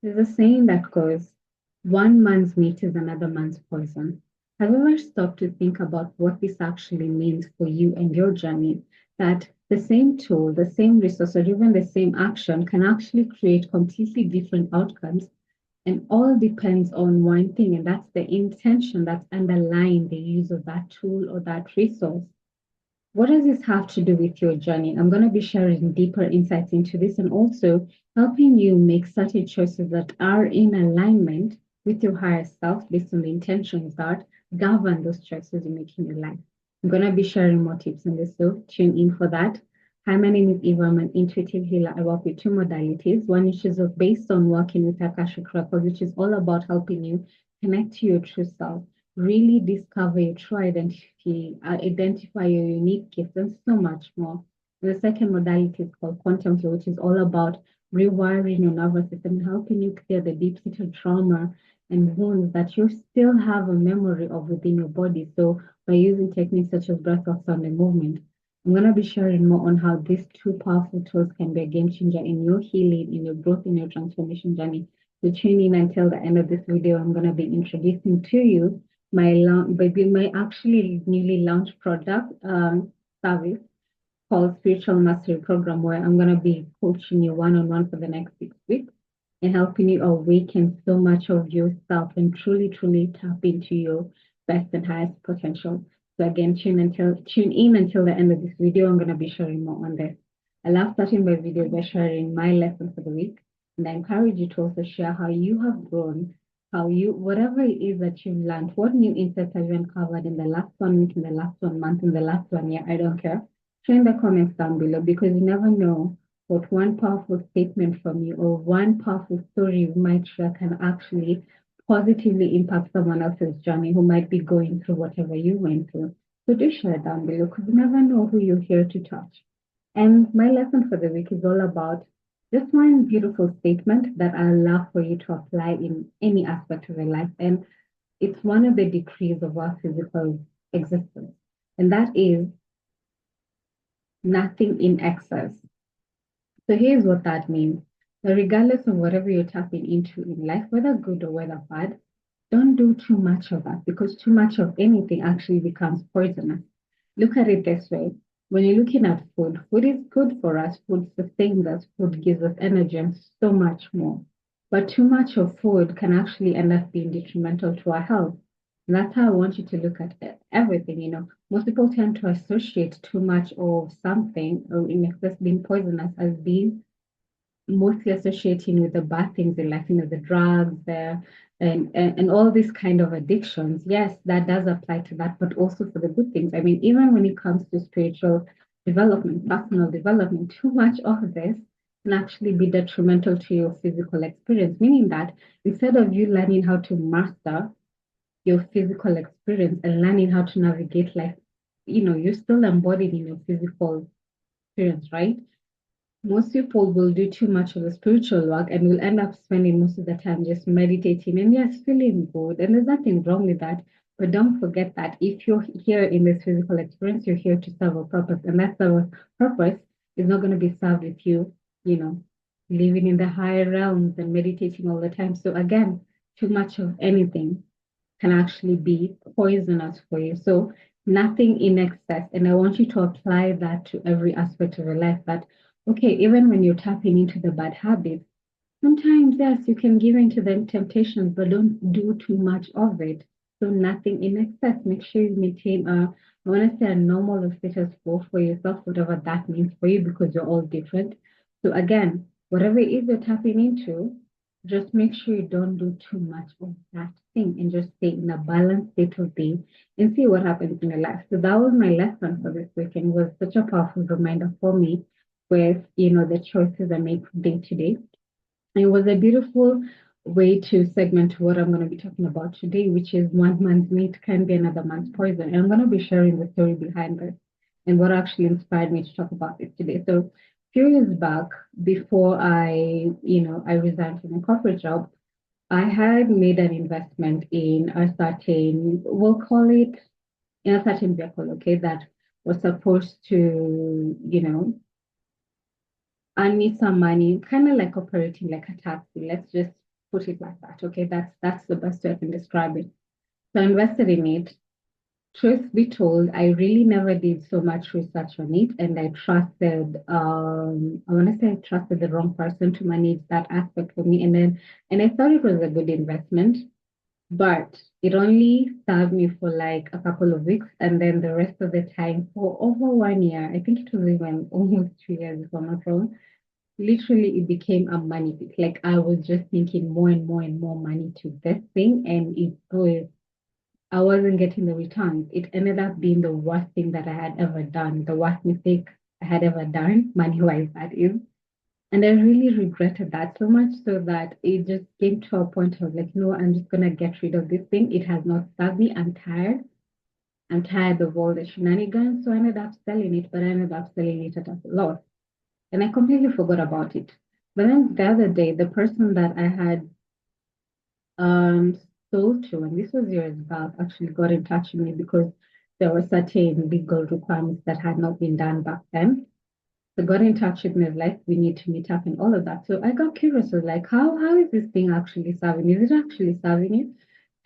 There's a saying that goes, one man's meat is another man's poison. Have you ever stopped to think about what this actually means for you and your journey? That the same tool, the same resource, or even the same action can actually create completely different outcomes. And all depends on one thing, and that's the intention that's underlying the use of that tool or that resource. What does this have to do with your journey? I'm going to be sharing deeper insights into this and also helping you make certain choices that are in alignment with your higher self based on the intentions that govern those choices you make in your life. I'm going to be sharing more tips on this, so tune in for that. Hi, my name is Eva. I'm an intuitive healer. I work with two modalities. One is based on working with Akashic records, which is all about helping you connect to your true self, really discover your true identity, identify your unique gifts, and so much more. The second modality is called quantum flow, which is all about rewiring your nervous system and helping you clear the deep-seated trauma and wounds that you still have a memory of within your body. So by using techniques such as breath work, sound, and movement, I'm going to be sharing more on how these two powerful tools can be a game changer in your healing, in your growth, in your transformation journey. So tune in until the end of this video. I'm going to be introducing to you my actually newly launched product service called Spiritual Mastery Program, where I'm going to be coaching you one-on-one for the next 6 weeks and helping you awaken so much of yourself and truly tap into your best and highest potential. So again, tune in until the end of this video. I'm going to be sharing more on this. I love starting my video by sharing my lesson for the week, and I encourage you to also share how you have grown, how you, whatever it is that you've learned, what new insights have you uncovered in the last 1 week, in the last 1 month, in the last 1 year. I don't care. Share in the comments down below, because you never know what one powerful statement from you or one powerful story you might share can actually positively impact someone else's journey who might be going through whatever you went through. So do share down below, because you never know who you're here to touch. And my lesson for the week is all about just one beautiful statement that I love for you to apply in any aspect of your life. And it's one of the decrees of our physical existence. And that is nothing in excess. So here's what that means. So regardless of whatever you're tapping into in life, whether good or whether bad, don't do too much of that, because too much of anything actually becomes poisonous. Look at it this way. When you're looking at food, food is good for us, food sustains us, food gives us energy and so much more. But too much of food can actually end up being detrimental to our health. And that's how I want you to look at everything. Most people tend to associate too much of something or in excess being poisonous as being mostly associating with the bad things in life, the drugs, and all these kind of addictions. Yes, that does apply to that, but also for the good things. I mean, even when it comes to spiritual development, personal development, too much of this can actually be detrimental to your physical experience, meaning that instead of you learning how to master your physical experience and learning how to navigate life, you're still embodied in your physical experience, right? Most people will do too much of the spiritual work and will end up spending most of the time just meditating and yes, feeling good. And there's nothing wrong with that. But don't forget that if you're here in this physical experience, you're here to serve a purpose. And that purpose is not going to be served with you, you know, living in the higher realms and meditating all the time. So again, too much of anything can actually be poisonous for you. So nothing in excess. And I want you to apply that to every aspect of your life. That, okay, even when you're tapping into the bad habits, sometimes, yes, you can give in to the temptations, but don't do too much of it. So nothing in excess. Make sure you maintain I want to say a normal or status quo for yourself, whatever that means for you, because you're all different. So again, whatever it is you're tapping into, just make sure you don't do too much of that thing and just stay in a balanced state of being and see what happens in your life. So that was my lesson for this weekend. It was such a powerful reminder for me with, the choices I make from day to day. It was a beautiful way to segment what I'm going to be talking about today, which is one man's meat can be another man's poison. And I'm going to be sharing the story behind this and what actually inspired me to talk about this today. So, a few years back, before I resigned from a corporate job, I had made an investment in a certain, we'll call it, in a certain vehicle, okay, that was supposed to, earn me some money, kind of like operating like a taxi. Let's just put it like that. Okay, that's the best way I can describe it. So I invested in it. Truth be told, I really never did so much research on it, and I trusted, I want to say I trusted the wrong person to manage that aspect for me. And I thought it was a good investment, but it only served me for like a couple of weeks, and then the rest of the time for over 1 year, I think it was even almost 2 years if I'm not wrong, literally it became a money pit. Like I was just thinking more and more and more money to this thing, and it was I wasn't getting the returns. It ended up being the worst thing that I had ever done, the worst mistake I had ever done, money wise, that is. And I really regretted that so much so that it just came to a point of like, no, I'm just going to get rid of this thing. It has not served me. I'm tired. I'm tired of all the shenanigans. So I ended up selling it, but I ended up selling it at a loss. And I completely forgot about it. But then the other day, the person that I had um, sold to, and this was years back, actually got in touch with me because there were certain legal requirements that had not been done back then. So got in touch with me, like, we need to meet up and all of that. So I got curious, was like, how is this thing actually serving? Is it actually serving you?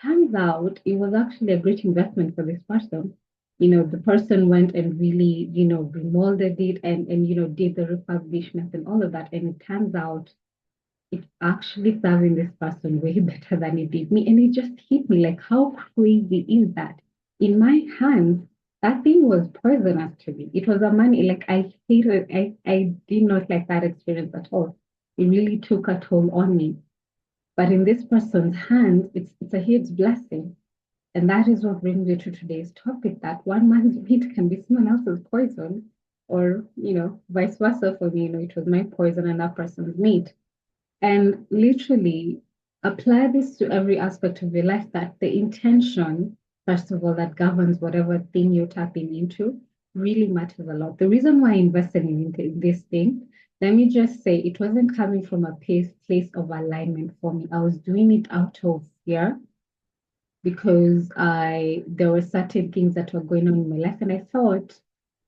Turns out it was actually a great investment for this person. The person went and really, remolded it and did the refurbishment and all of that. And it turns out it's actually serving this person way better than it did me. And it just hit me like, how crazy is that? In my hands, that thing was poisonous to me. It was a money, like I hated, I did not like that experience at all. It really took a toll on me. But in this person's hands, it's a huge blessing. And that is what brings me to today's topic that one man's meat can be someone else's poison, or, vice versa for me. It was my poison and that person's meat. And literally apply this to every aspect of your life that the intention, first of all, that governs whatever thing you're tapping into really matters a lot. The reason why I invested in this thing, let me just say, it wasn't coming from a place of alignment for me. I was doing it out of fear because there were certain things that were going on in my life. And I thought,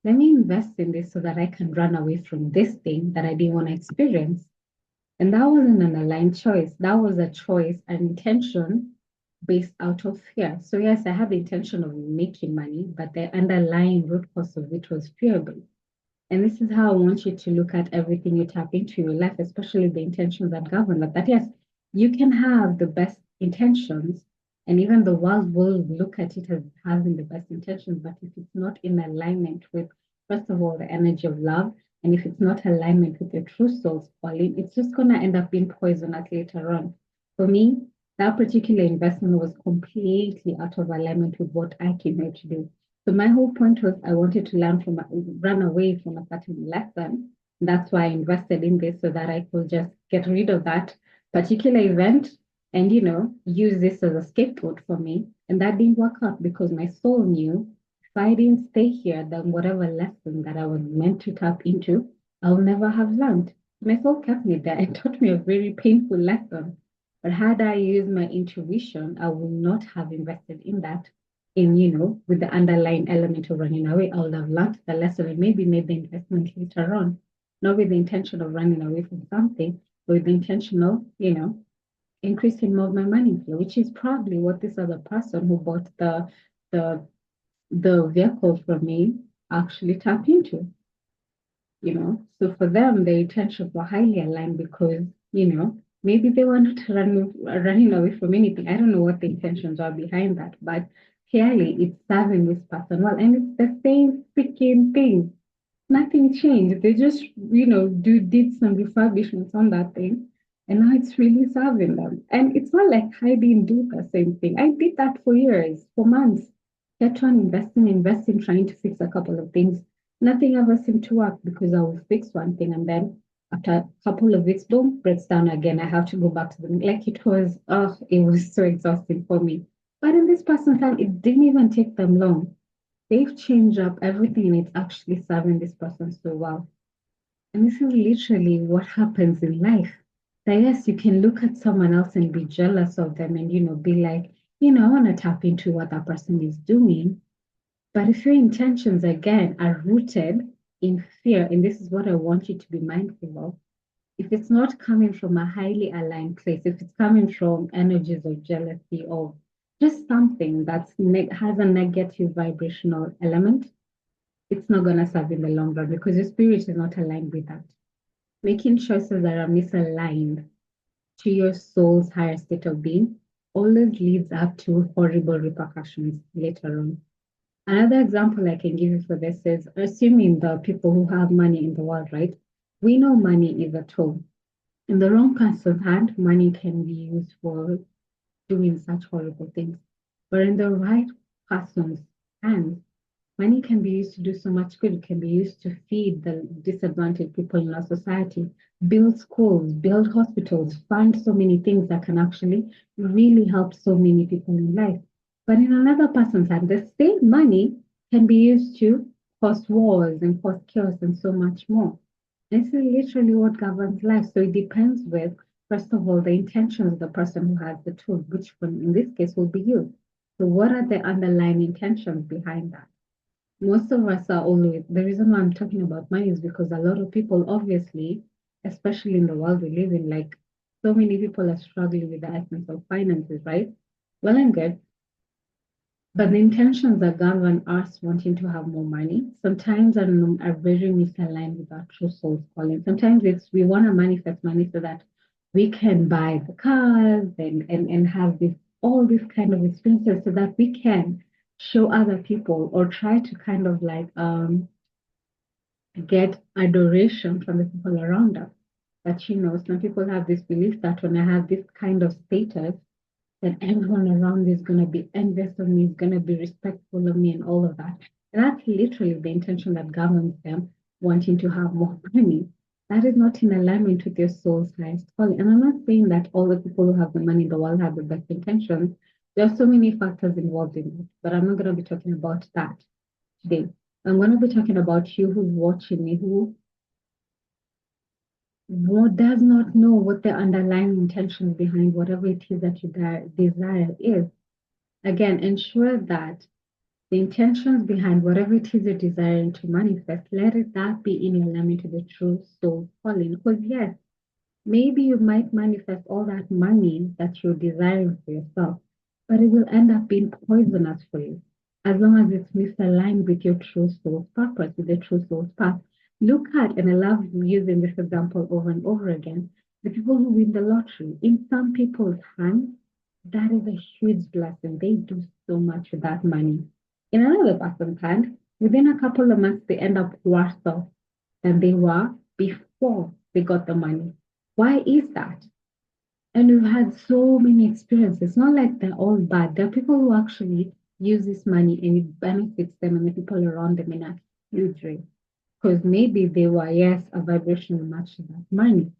let me invest in this so that I can run away from this thing that I didn't want to experience. And that wasn't an aligned choice. That was a choice, an intention based out of fear. So, yes, I had the intention of making money, but the underlying root cause of it was fear based. And this is how I want you to look at everything you tap into your life, especially the intentions that govern that. Yes, you can have the best intentions, and even the world will look at it as having the best intentions. But if it's not in alignment with, first of all, the energy of love, and if it's not alignment with your true soul's calling, it's just going to end up being poisonous later on. For me, that particular investment was completely out of alignment with what I came here to do. So my whole point was I wanted to run away from a certain lesson. That's why I invested in this so that I could just get rid of that particular event and, use this as a scapegoat for me. And that didn't work out because my soul knew if I didn't stay here, then whatever lesson that I was meant to tap into, I'll never have learned. My soul kept me there and taught me a very painful lesson. But had I used my intuition, I would not have invested in that with the underlying element of running away. I would have learned the lesson and maybe made the investment later on, not with the intention of running away from something, but with the intention of, increasing more of my money flow, which is probably what this other person who bought the the vehicle from me actually tapped into. So for them, their intentions were highly aligned because, maybe they were not running away from anything. I don't know what the intentions are behind that, but clearly it's serving this person well. And it's the same freaking thing. Nothing changed. They just, did some refurbishments on that thing. And now it's really serving them. And it's not like I didn't do the same thing. I did that for years, for months. Kept on investing, trying to fix a couple of things. Nothing ever seemed to work because I will fix one thing and then after a couple of weeks, boom, breaks down again. I have to go back to them. Like it was so exhausting for me. But in this person's time, it didn't even take them long. They've changed up everything and it's actually serving this person so well. And this is literally what happens in life. That yes, you can look at someone else and be jealous of them and, be like, I want to tap into what that person is doing. But if your intentions, again, are rooted in fear, and this is what I want you to be mindful of, If it's not coming from a highly aligned place, if it's coming from energies of jealousy or just something has a negative vibrational element, it's not going to serve in the long run because your spirit is not aligned with that. Making choices that are misaligned to your soul's higher state of being always leads up to horrible repercussions later on. Another example I can give you for this is assuming the people who have money in the world, right? We know money is a tool. In the wrong person's hand, money can be used for doing such horrible things. But in the right person's hands, money can be used to do so much good. It can be used to feed the disadvantaged people in our society, build schools, build hospitals, fund so many things that can actually really help so many people in life. But in another person's hand, the same money can be used to cause wars and cause chaos and so much more. This is literally what governs life. So it depends with, first of all, the intentions of the person who has the tool, which one in this case will be you. So what are the underlying intentions behind that? Most of us are always, the reason why I'm talking about money is because a lot of people, obviously, especially in the world we live in, like so many people are struggling with the essence of finances, right? Well and good. But the intentions that govern us wanting to have more money sometimes are very misaligned with our true soul's calling. Sometimes it's we want to manifest money so that we can buy the cars and have this all these kind of experiences so that we can show other people or try to kind of like get adoration from the people around us. But some people have this belief that when I have this kind of status, that everyone around me is going to be envious of me, is going to be respectful of me, and all of that. And that's literally the intention that governs them wanting to have more money. That is not in alignment with your soul's highest calling. And I'm not saying that all the people who have the money in the world have the best intentions. There are so many factors involved in it, but I'm not going to be talking about that today. I'm going to be talking about you who's watching me, who does not know what the underlying intentions behind whatever it is that you desire is. Again, ensure that the intentions behind whatever it is you're desiring to manifest, let it that be in alignment to the true soul calling. Because yes, maybe you might manifest all that money that you're desiring for yourself, but it will end up being poisonous for you as long as it's misaligned with your true soul's purpose, with the true soul's path. Look at, and I love using this example over and over again, the people who win the lottery. In some people's hands, that is a huge blessing. They do so much with that money. In another person's hand, within a couple of months, they end up worse off than they were before they got the money. Why is that? And we've had so many experiences. It's not like they're all bad. There are people who actually use this money and it benefits them and the people around them in a huge way. Because maybe they were, yes, a vibrational match to that money,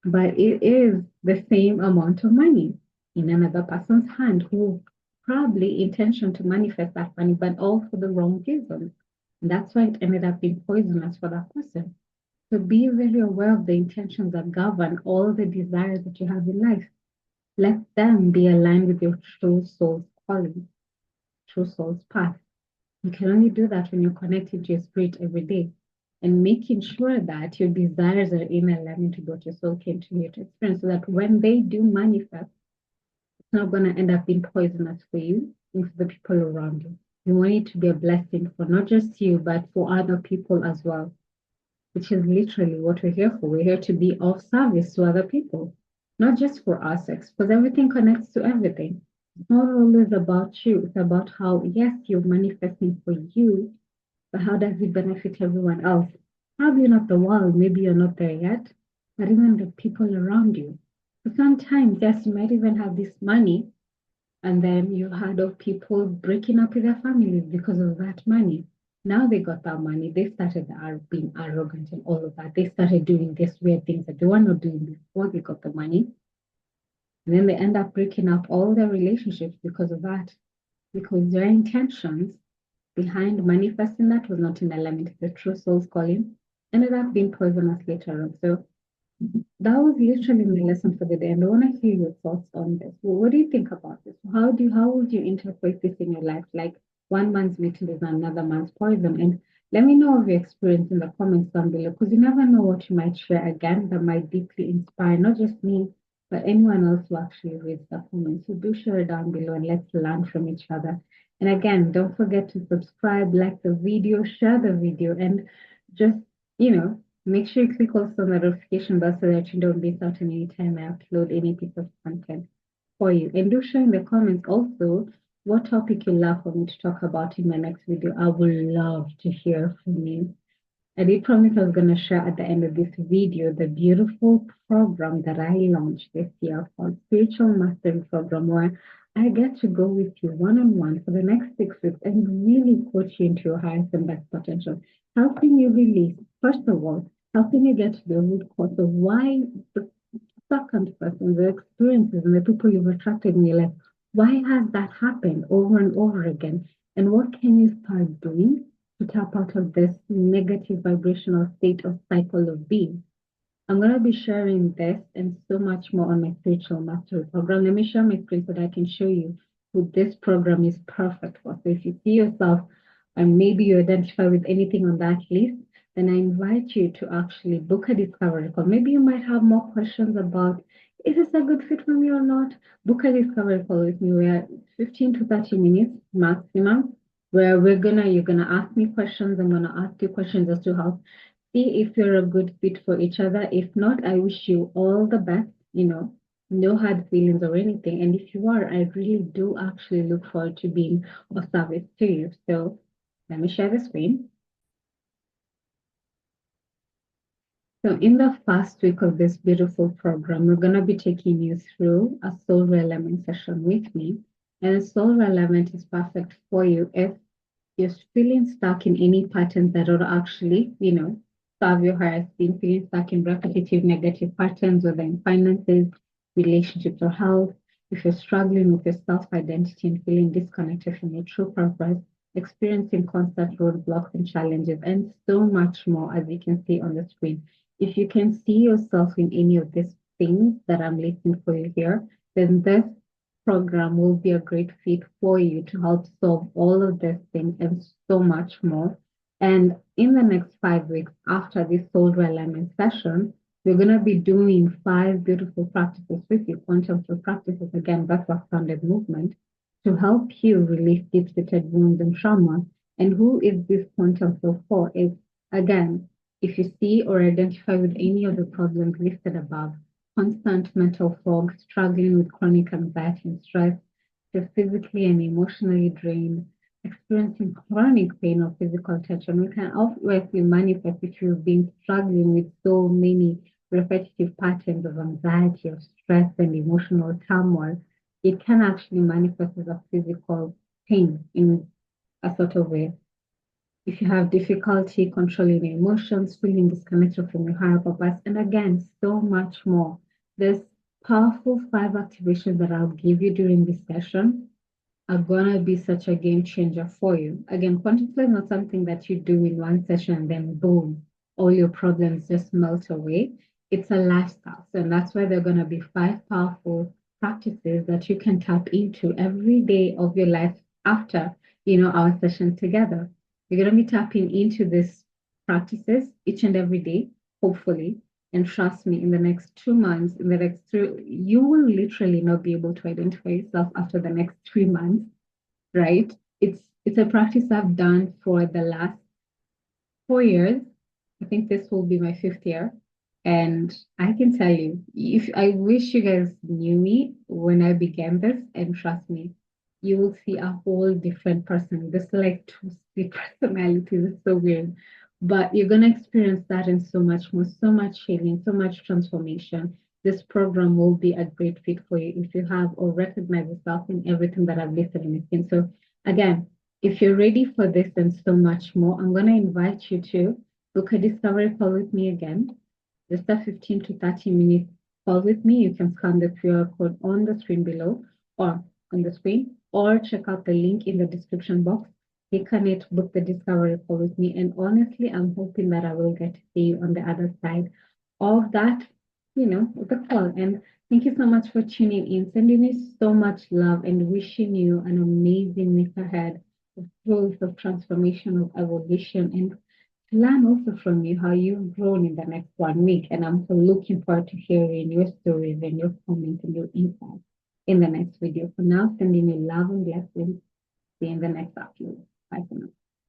but it is the same amount of money in another person's hand who probably intention to manifest that money, but all for the wrong reasons. And that's why it ended up being poisonous for that person. So be very aware of the intentions that govern all the desires that you have in life. Let them be aligned with your true soul's calling, true soul's path. You can only do that when you're connected to your spirit every day and making sure that your desires are in alignment with what your soul came to here to experience so that when they do manifest, it's not going to end up being poisonous for you and for the people around you. You want it to be a blessing for not just you, but for other people as well, which is literally what we're here for. We're here to be of service to other people, not just for ourselves, because everything connects to everything. It's not always about you. It's about how, yes, you're manifesting for you, but how does it benefit everyone else? Probably not the world, maybe you're not there yet, but even the people around you. So sometimes, yes, you might even have this money, and then you heard of people breaking up with their families because of that money. Now they got that money, they started being arrogant and all of that. They started doing these weird things that they were not doing before they got the money. And then they end up breaking up all their relationships because of that, because their intentions behind manifesting that was not in alignment with the true soul's calling, ended up being poisonous later on. So that was literally my lesson for the day, and I want to hear your thoughts on this. Well, what do you think about this? How would you interpret this in your life? Like one man's meeting is another man's poison, and Let me know of your experience in the comments down below because you never know what you might share again that might deeply inspire not just me, but anyone else who actually reads the comments. So do share it down below and let's learn from each other. And again, don't forget to subscribe, like the video, share the video, and just, make sure you click also the notification bell so that you don't miss out on any time I upload any piece of content for you. And do share in the comments also what topic you love for me to talk about in my next video. I would love to hear from you. I did promise I was going to share at the end of this video the beautiful program that I launched this year called Spiritual Mastery Program, where I get to go with you one on one for the next 6 weeks and really coach you into your highest and best potential, helping you release, first of all, helping you get to the root cause of why the circumstances, the experiences, and the people you've attracted in your life, why has that happened over and over again? And what can you start doing to tap out of this negative vibrational state of cycle of being? I'm going to be sharing this and so much more on my spiritual mastery program. Let me share my screen so that I can show you who this program is perfect for. So if you see yourself and maybe you identify with anything on that list, then I invite you to actually book a discovery call. Maybe you might have more questions about is this a good fit for me or not? Book a discovery call with me. We're 15 to 30 minutes maximum, where you're gonna ask me questions. I'm gonna ask you questions as to how see if you're a good fit for each other. If not, I wish you all the best, no hard feelings or anything. And if you are, I really do actually look forward to being of service to you. So let me share the screen. So in the first week of this beautiful program, we're going to be taking you through a soul realignment session with me. And a soul realignment is perfect for you if you're feeling stuck in any patterns that are actually, serve your highest being, feeling stuck in repetitive negative patterns, whether in finances, relationships, or health, if you're struggling with your self-identity and feeling disconnected from your true purpose, experiencing constant roadblocks and challenges, and so much more, as you can see on the screen. If you can see yourself in any of these things that I'm listing for you here, then this program will be a great fit for you to help solve all of these things and so much more. And in the next 5 weeks after this soul alignment session, we're going to be doing 5 beautiful practices with you, quantum flow practices, again, backward founded movement, to help you release deep-seated wounds and trauma. And who is this quantum flow for? Is again, if you see or identify with any of the problems listed above, constant mental fog, struggling with chronic anxiety and stress, you're physically and emotionally drained, experiencing chronic pain or physical tension, we can obviously manifest if you've been struggling with so many repetitive patterns of anxiety or stress and emotional turmoil. It can actually manifest as a physical pain in a sort of way. If you have difficulty controlling your emotions, feeling disconnected from your higher purpose, and again, so much more. There's powerful 5 activations that I'll give you during this session are gonna be such a game changer for you. Again, quantum flow is not something that you do in one session and then boom, all your problems just melt away. It's a lifestyle. So and that's why there are gonna be 5 powerful practices that you can tap into every day of your life after, our session together. You're gonna be tapping into these practices each and every day, hopefully. And trust me, in the next 2 months, in the next three, you will literally not be able to identify yourself after the next 3 months, right? It's a practice I've done for the last 4 years. I think this will be my fifth year. And I can tell you, if I wish you guys knew me when I began this, and trust me, you will see a whole different person. This like two split personalities. It's so weird. But you're gonna experience that and so much more, so much healing, so much transformation. This program will be a great fit for you if you have or recognize yourself in everything that I've listed in this. So again, if you're ready for this and so much more, I'm going to invite you to book a discovery call with me again. Just a 15 to 30 minute call with me. You can scan the QR code on the screen below or on the screen, or check out the link in the description box. Click on it, book the discovery call with me. And honestly, I'm hoping that I will get to see you on the other side of that, the call. And thank you so much for tuning in, sending me so much love and wishing you an amazing week ahead of growth, of transformation, of evolution, and learn also from you how you've grown in the next 1 week. And I'm so looking forward to hearing your stories and your comments and your insights in the next video. For now, sending you love and blessings. See you in the next upload. Bye for now.